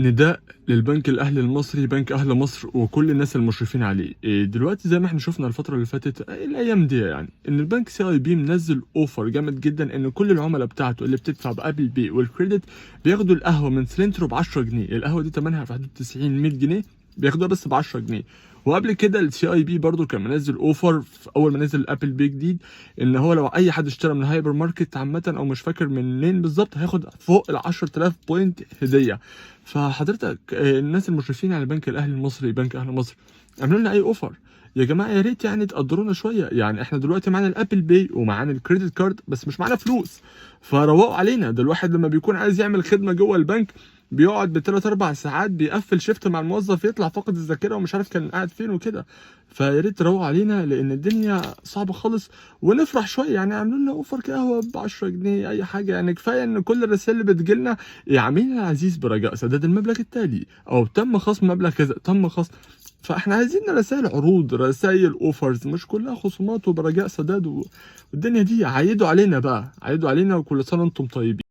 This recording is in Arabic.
نداء للبنك الأهلي المصري، بنك أهل مصر وكل الناس المشرفين عليه. دلوقتي زي ما احنا شفنا الفترة اللي فاتت، الأيام دي يعني إن البنك CIB منزل أوفر جامد جدا، إن كل العملاء بتاعته اللي بتدفع بأبل بي والكريدت بياخدوا القهوة من سلنترو ب 10 جنيه. القهوة دي تمنها في حدود 90 100 جنيه، بياخدوها بس ب 10 جنيه. وقبل كده CIB برضو كان منزل اوفر في اول ما نزل الابل بي جديد، ان هو لو اي حد اشترى من الهايبر ماركت عامه، او مش فاكر منين بالظبط، هياخد فوق ال 10000 بوينت هديه. فحضرتك الناس المشرفين على البنك الاهلي المصري، بنك اهل مصر، عملوا لنا اي اوفر يا جماعه؟ يا ريت يعني تقدرونا شويه. يعني احنا دلوقتي معانا الابل باي ومعانا الكريدت كارد، بس مش معانا فلوس. فروقوا علينا. ده الواحد لما بيكون عايز يعمل خدمه جوه البنك بيقعد بثلاث اربع ساعات، بيقفل شيفت مع الموظف، يطلع فاقد الذاكره ومش عارف كان قاعد فين وكده. فيا ريت تروقوا علينا لان الدنيا صعبه خالص. ونفرح شويه، يعني عاملين لنا اوفر قهوه ب 10 جنيه، اي حاجه. يعني كفايه ان كل الرسائل اللي بتجيلنا: يا عميل العزيز برجاء سداد المبلغ التالي، او تم خصم مبلغ كذا، تم خصم. فاحنا عايزين رسائل عروض، رسائل اوفرز، مش كلها خصومات وبرجاء سداد والدنيا دي. عيدوا علينا بقى، عيدوا علينا، وكل سنه وانتم طيبين.